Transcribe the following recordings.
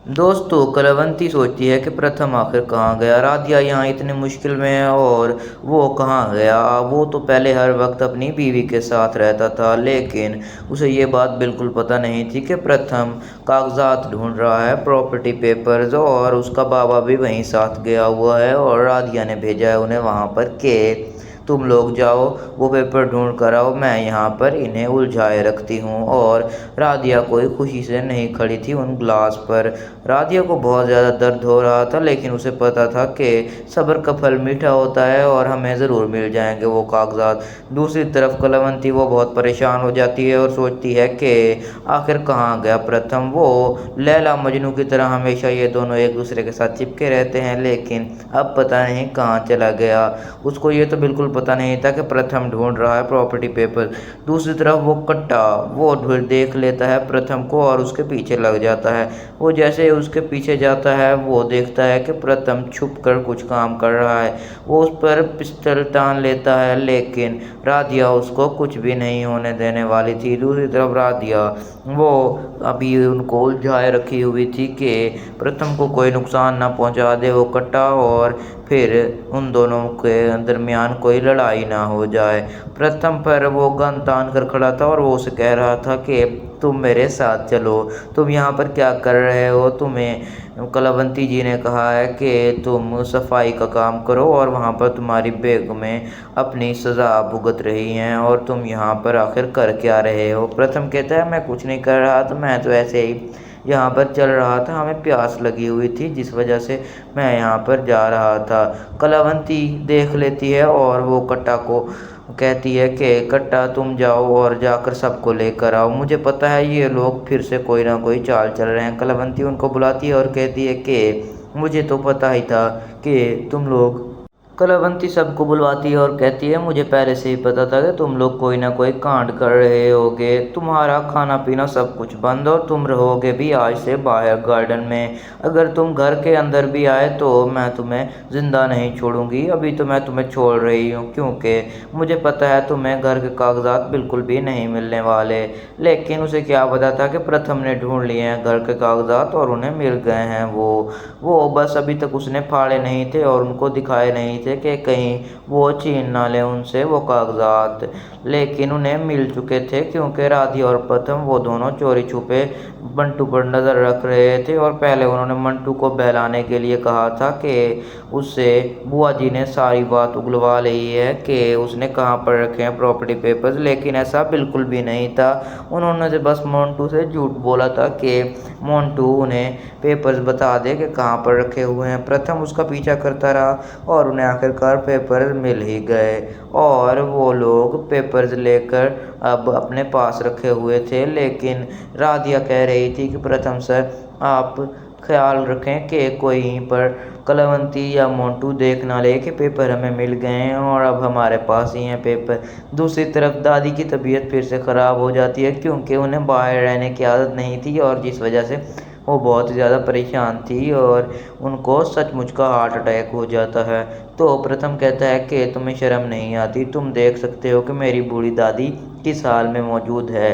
दोस्तों, कलावंती सोचती है कि प्रथम आखिर कहाँ गया। राधिया यहाँ इतनी मुश्किल में है और वो कहाँ गया। वो तो पहले हर वक्त अपनी बीवी के साथ रहता था, लेकिन उसे ये बात बिल्कुल पता नहीं थी कि प्रथम कागजात ढूंढ रहा है, प्रॉपर्टी पेपर्स, और उसका बाबा भी वहीं साथ गया हुआ है। और राधिया ने भेजा है उन्हें वहाँ पर कि तुम लोग जाओ, वो पेपर ढूंढ कर आओ, मैं यहाँ पर इन्हें उलझाए रखती हूँ। और राधिया कोई खुशी से नहीं खड़ी थी उन ग्लास पर। राधिया को बहुत ज़्यादा दर्द हो रहा था, लेकिन उसे पता था कि सब्र का फल मीठा होता है और हमें ज़रूर मिल जाएंगे वो कागजात। दूसरी तरफ कलावंती वो बहुत परेशान हो जाती है और सोचती है कि आखिर कहाँ गया प्रथम। वो लैला मजनू की तरह हमेशा ये दोनों एक दूसरे के साथ चिपके रहते हैं, लेकिन अब पता नहीं कहाँ चला गया। उसको ये तो बिल्कुल पता नहीं था कि प्रथम ढूंढ रहा है प्रॉपर्टी पेपर। दूसरी तरफ वो कट्टा वो ढूंढ देख लेता है प्रथम को और उसके पीछे लग जाता है। वो जैसे ही उसके पीछे जाता है, वो देखता है कि प्रथम छुप कर कुछ काम कर रहा है। वो उस पर पिस्टल तान लेता है, लेकिन राधिया उसको कुछ भी नहीं होने देने वाली थी। दूसरी तरफ राधिया वो अभी उनको उलझाए रखी हुई थी कि प्रथम को कोई नुकसान ना पहुंचा दे वो कट्टा, और फिर उन दोनों के दरमियान कोई लड़ाई ना हो जाए। प्रथम पर वो गन तान कर खड़ा था और वो उसे कह रहा था कि तुम मेरे साथ चलो। तुम यहाँ पर क्या कर रहे हो? तुम्हें कलावंती जी ने कहा है कि तुम सफाई का काम करो और वहाँ पर तुम्हारी बेगमें अपनी सज़ा भुगत रही हैं, और तुम यहाँ पर आखिर कर क्या रहे हो? प्रथम कहता है मैं कुछ नहीं कर रहा था, मैं तो ऐसे ही यहाँ पर चल रहा था, हमें प्यास लगी हुई थी जिस वजह से मैं यहाँ पर जा रहा था। कलावंती देख लेती है और वो कट्टा को कहती है कि कट्टा तुम जाओ और जाकर सबको लेकर आओ, मुझे पता है ये लोग फिर से कोई ना कोई चाल चल रहे हैं। कलावंती उनको बुलाती है और कहती है कि मुझे तो पता ही था कि तुम लोग कलावंती सबको बुलवाती है और कहती है मुझे पहले से ही पता था कि तुम लोग कोई ना कोई कांड कर रहे होगे। तुम्हारा खाना पीना सब कुछ बंद, और तुम रहोगे भी आज से बाहर गार्डन में। अगर तुम घर के अंदर भी आए तो मैं तुम्हें जिंदा नहीं छोड़ूंगी। अभी तो मैं तुम्हें छोड़ रही हूँ क्योंकि मुझे पता है तुम्हें घर के कागजात बिल्कुल भी नहीं मिलने वाले। लेकिन उसे क्या पता था कि प्रथम ने ढूंढ लिए हैं घर के कागजात और उन्हें मिल गए हैं। वो बस अभी तक उसने फाड़े नहीं थे और उनको दिखाए नहीं थे कि कहीं वो छीन ना ले उनसे वो कागजात। लेकिन उन्हें मिल चुके थे क्योंकि राधी और प्रथम वो दोनों चोरी छुपे मंटू पर नज़र रख रहे थे, और पहले उन्होंने मंटू को बहलाने के लिए कहा था कि उससे बुआ जी ने सारी बात उगलवा ली है कि उसने कहाँ पर रखे हैं प्रॉपर्टी पेपर्स, लेकिन ऐसा बिल्कुल भी नहीं था। उन्होंने तो बस मोंटू से झूठ बोला था कि मोंटू उन्हें पेपर्स बता दे कि कहाँ पर रखे हुए हैं। प्रथम उसका पीछा करता रहा और उन्हें आखिरकार पेपर मिल ही गए, और वो लोग पेपर्स लेकर अब अपने पास रखे हुए थे। लेकिन राधिया कह रही थी कि प्रथम सर, आप ख्याल रखें कि कोई यहीं पर कलावंती या मोंटू देख ना ले कि पेपर हमें मिल गए हैं और अब हमारे पास ही हैं पेपर। दूसरी तरफ दादी की तबीयत फिर से ख़राब हो जाती है क्योंकि उन्हें बाहर रहने की आदत नहीं थी, और जिस वजह से वो बहुत ज़्यादा परेशान थी और उनको सचमुच का हार्ट अटैक हो जाता है। तो प्रथम कहता है कि तुम्हें शर्म नहीं आती? तुम देख सकते हो कि मेरी बूढ़ी दादी किस हाल में मौजूद है,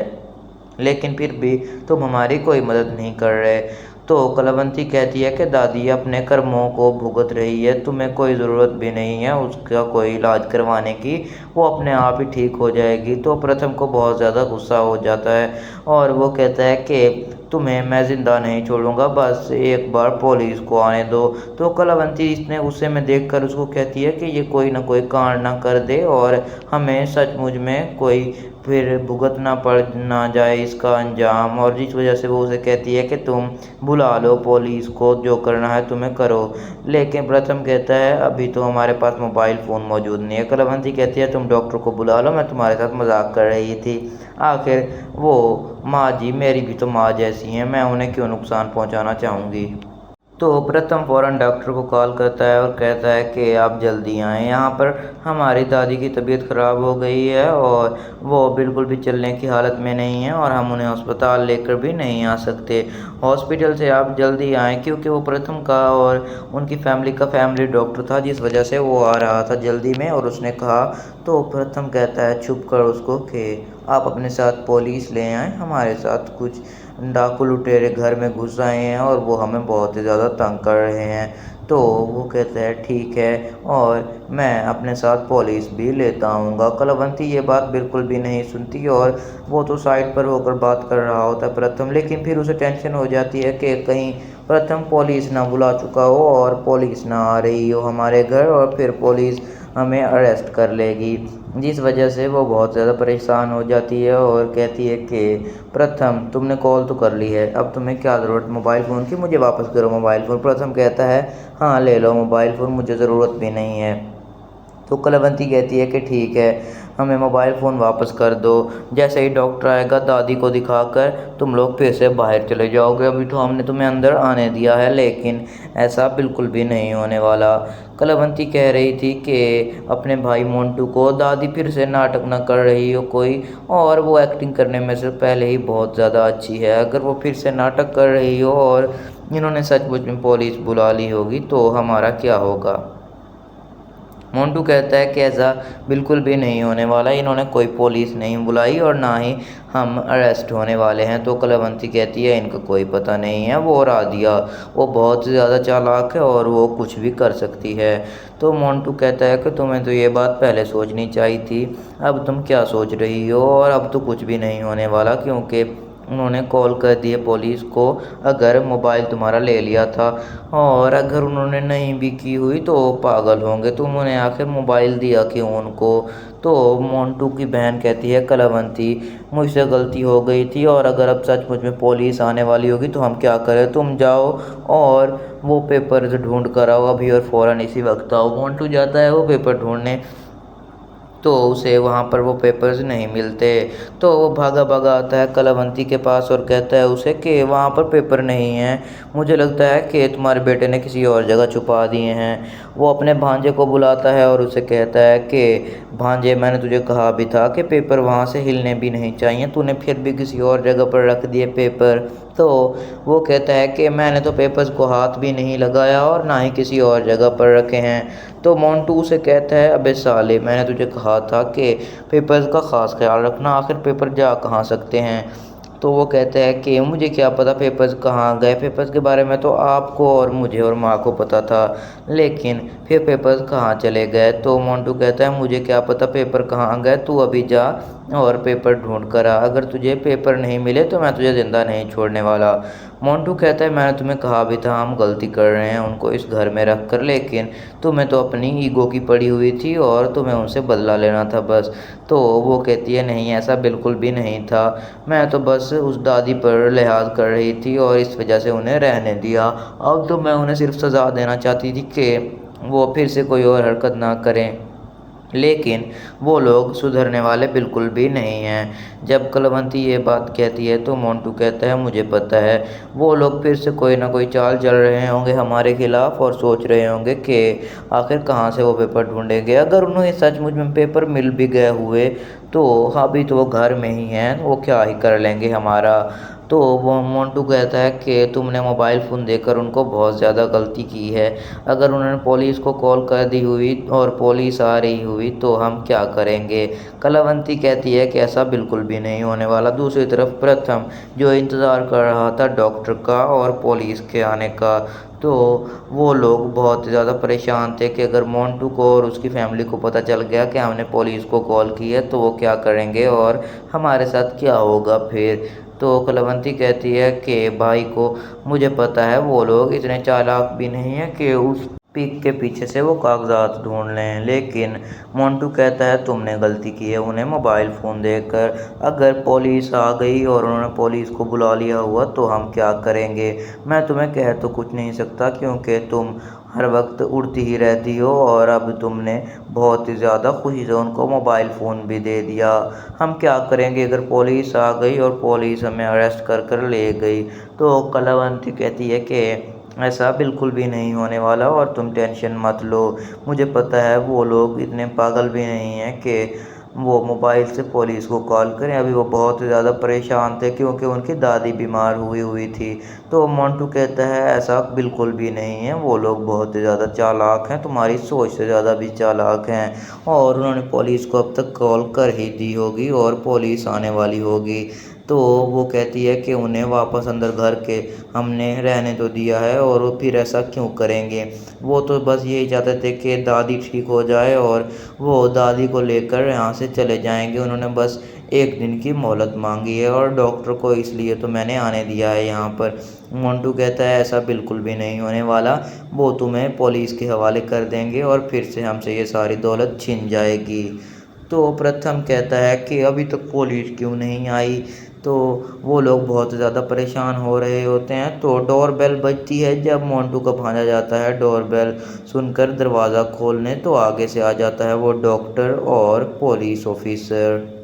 लेकिन फिर भी तुम हमारी कोई मदद नहीं कर रहे। तो कलावंती कहती है कि दादी अपने कर्मों को भुगत रही है, तुम्हें कोई ज़रूरत भी नहीं है उसका कोई इलाज करवाने की, वो अपने आप ही ठीक हो जाएगी। तो प्रथम को बहुत ज़्यादा गुस्सा हो जाता है और वो कहता है कि तुम्हें मैं ज़िंदा नहीं छोड़ूंगा, बस एक बार पुलिस को आने दो। तो कलावंती इसने गुस्से में देखकर उसको कहती है कि ये कोई ना कोई कांड ना कर दे और हमें सचमुच में कोई फिर भुगतना पड़ ना जाए इसका अंजाम, और जिस वजह से वो उसे कहती है कि तुम बुला लो पुलिस को, जो करना है तुम्हें करो। लेकिन प्रथम कहता है अभी तो हमारे पास मोबाइल फ़ोन मौजूद नहीं है। कलावंती कहती है तुम डॉक्टर को बुला लो, मैं तुम्हारे साथ मजाक कर रही थी। आखिर वो माँ जी मेरी भी तो माँ जैसी हैं, मैं उन्हें क्यों नुकसान पहुँचाना चाहूँगी। तो प्रथम फ़ौरन डॉक्टर को कॉल करता है और कहता है कि आप जल्दी आएँ, यहाँ पर हमारी दादी की तबीयत ख़राब हो गई है और वो बिल्कुल भी चलने की हालत में नहीं है और हम उन्हें अस्पताल लेकर भी नहीं आ सकते। हॉस्पिटल से आप जल्दी आएँ, क्योंकि वो प्रथम का और उनकी फैमिली का फैमिली डॉक्टर था जिस वजह से वो आ रहा था जल्दी में, और उसने कहा। तो प्रथम कहता है छुप कर उसको कि आप अपने साथ पुलिस ले आएँ, हमारे साथ कुछ डाकू लुटेरे घर में घुस आए हैं और वो हमें बहुत ही ज़्यादा तंग कर रहे हैं। तो वो कहता है ठीक है, और मैं अपने साथ पुलिस भी लेता आऊँगा। कलावंती ये बात बिल्कुल भी नहीं सुनती और वो तो साइड पर होकर बात कर रहा होता है प्रथम, लेकिन फिर उसे टेंशन हो जाती है कि कहीं प्रथम पुलिस ना बुला चुका हो और पुलिस ना आ रही हो हमारे घर और फिर पुलिस हमें अरेस्ट कर लेगी। जिस वजह से वो बहुत ज़्यादा परेशान हो जाती है और कहती है कि प्रथम तुमने कॉल तो कर ली है, अब तुम्हें क्या ज़रूरत मोबाइल फ़ोन की, मुझे वापस करो मोबाइल फ़ोन। प्रथम कहता है हाँ ले लो मोबाइल फ़ोन, मुझे ज़रूरत भी नहीं है। तो कलावंती कहती है कि ठीक है, हमें मोबाइल फ़ोन वापस कर दो। जैसे ही डॉक्टर आएगा दादी को दिखाकर तुम लोग फिर से बाहर चले जाओगे। अभी तो हमने तुम्हें अंदर आने दिया है, लेकिन ऐसा बिल्कुल भी नहीं होने वाला। कलावंती कह रही थी कि अपने भाई मोंटू को दादी फिर से नाटक न कर रही हो कोई, और वो एक्टिंग करने में से पहले ही बहुत ज़्यादा अच्छी है। अगर वो फिर से नाटक कर रही हो और इन्होंने सचमुच में पुलिस बुला ली होगी तो हमारा क्या होगा। मोंटू कहता है कि ऐसा बिल्कुल भी नहीं होने वाला, इन्होंने कोई पुलिस नहीं बुलाई और ना ही हम अरेस्ट होने वाले हैं। तो कलावंती कहती है इनका कोई पता नहीं है, वो राधिया वो बहुत ज़्यादा चालाक है और वो कुछ भी कर सकती है। तो मोंटू कहता है कि तुम्हें तो ये बात पहले सोचनी चाहिए थी, अब तुम क्या सोच रही हो, और अब तो कुछ भी नहीं होने वाला क्योंकि उन्होंने कॉल कर दिए पुलिस को। अगर मोबाइल तुम्हारा ले लिया था और अगर उन्होंने नहीं भी की हुई तो पागल होंगे, तुम उन्हें आखिर मोबाइल दिया क्यों उनको। तो मोंटू की बहन कहती है कलावंती मुझसे गलती हो गई थी और अगर अब सचमुच में पुलिस आने वाली होगी तो हम क्या करें, तुम जाओ और वो पेपर्स ढूंढ कर आओ अभी और फ़ौरन इसी वक्त आओ। मोंटू जाता है वो पेपर ढूंढने, तो उसे वहाँ पर वो पेपर्स नहीं मिलते। तो वो भागा भागा आता है कलावंती के पास और कहता है उसे कि वहाँ पर पेपर नहीं हैं, मुझे लगता है कि तुम्हारे बेटे ने किसी और जगह छुपा दिए हैं। वो अपने भांजे को बुलाता है और उसे कहता है कि भांजे मैंने तुझे कहा भी था कि पेपर वहाँ से हिलने भी नहीं चाहिए, तूने फिर भी किसी और जगह पर रख दिए पेपर। तो वो कहता है कि मैंने तो पेपर्स को हाथ भी नहीं लगाया और ना ही किसी और जगह पर रखे हैं। तो मोंटू उसे कहता है अबे साले मैंने तुझे कहा था कि पेपर्स का ख़ास ख्याल रखना, आखिर पेपर जा कहाँ सकते हैं। तो वो कहता है कि मुझे क्या पता पेपर्स कहाँ गए, पेपर्स के बारे में तो आपको और मुझे और माँ को पता था, लेकिन फिर पेपर्स कहाँ चले गए। तो मोंटू कहता है मुझे क्या पता पेपर कहाँ गए, तू अभी जा और पेपर ढूंढ कर आ, अगर तुझे पेपर नहीं मिले तो मैं तुझे ज़िंदा नहीं छोड़ने वाला। मोंटू कहता है मैंने तुम्हें कहा भी था हम गलती कर रहे हैं उनको इस घर में रख कर, लेकिन तुम्हें तो अपनी ईगो की पड़ी हुई थी और तुम्हें उनसे बदला लेना था बस। तो वो कहती है नहीं ऐसा बिल्कुल भी नहीं था, मैं तो बस उस दादी पर लिहाज कर रही थी और इस वजह से उन्हें रहने दिया। अब तो मैं उन्हें सिर्फ सज़ा देना चाहती थी कि वो फिर से कोई और हरकत ना करें, लेकिन वो लोग सुधरने वाले बिल्कुल भी नहीं हैं। जब कलावंती ये बात कहती है तो मोंटू कहता है मुझे पता है वो लोग फिर से कोई ना कोई चाल चल रहे होंगे हमारे खिलाफ और सोच रहे होंगे कि आखिर कहाँ से वो पेपर ढूंढेंगे। अगर उन्हें सचमुच में पेपर मिल भी गए हुए तो अभी तो वो घर में ही हैं, वो क्या ही कर लेंगे हमारा। तो वो मोंटू कहता है कि तुमने मोबाइल फ़ोन देकर उनको बहुत ज़्यादा गलती की है, अगर उन्होंने पुलिस को कॉल कर दी हुई और पुलिस आ रही हुई तो हम क्या करेंगे। कलावंती कहती है कि ऐसा बिल्कुल भी नहीं होने वाला। दूसरी तरफ प्रथम जो इंतज़ार कर रहा था डॉक्टर का और पुलिस के आने का, तो वो लोग बहुत ज़्यादा परेशान थे कि अगर मोंटू को और उसकी फैमिली को पता चल गया कि हमने पुलिस को कॉल की है तो वो क्या करेंगे और हमारे साथ क्या होगा फिर। तो कलावंती कहती है कि भाई को मुझे पता है वो लोग इतने चालाक भी नहीं है कि उस पिक के पीछे से वो कागजात ढूंढ लें, लेकिन मोंटू कहता है तुमने गलती की है उन्हें मोबाइल फ़ोन देकर, अगर पुलिस आ गई और उन्होंने पुलिस को बुला लिया हुआ तो हम क्या करेंगे। मैं तुम्हें कह तो कुछ नहीं सकता क्योंकि तुम हर वक्त उड़ती ही रहती हो और अब तुमने बहुत ही ज़्यादा खुशी से उनको मोबाइल फ़ोन भी दे दिया। हम क्या करेंगे अगर पुलिस आ गई और पुलिस हमें अरेस्ट कर कर ले गई। तो कलावंती कहती है कि ऐसा बिल्कुल भी नहीं होने वाला और तुम टेंशन मत लो, मुझे पता है वो लोग इतने पागल भी नहीं हैं कि वो मोबाइल से पुलिस को कॉल करें। अभी वो बहुत ज़्यादा परेशान थे क्योंकि उनकी दादी बीमार हुई हुई थी। तो मोंटू कहता है ऐसा बिल्कुल भी नहीं है, वो लोग बहुत ज़्यादा चालाक हैं, तुम्हारी सोच से ज़्यादा भी चालाक हैं और उन्होंने पुलिस को अब तक कॉल कर ही दी होगी और पुलिस आने वाली होगी। तो वो कहती है कि उन्हें वापस अंदर घर के हमने रहने तो दिया है और वो फिर ऐसा क्यों करेंगे। वो तो बस यही चाहते थे कि दादी ठीक हो जाए और वो दादी को लेकर यहाँ से चले जाएंगे। उन्होंने बस एक दिन की मोहलत मांगी है और डॉक्टर को इसलिए तो मैंने आने दिया है यहाँ पर। मोंटू कहता है ऐसा बिल्कुल भी नहीं होने वाला, वो तुम्हें पुलिस के हवाले कर देंगे और फिर से हमसे ये सारी दौलत छिन जाएगी। तो प्रथम कहता है कि अभी तक पुलिस क्यों नहीं आई। तो वो लोग बहुत ज़्यादा परेशान हो रहे होते हैं। तो डोर बेल बजती है। जब मोंटू का भांजा जाता है डोर बेल सुनकर दरवाज़ा खोलने, तो आगे से आ जाता है वो डॉक्टर और पुलिस ऑफिसर।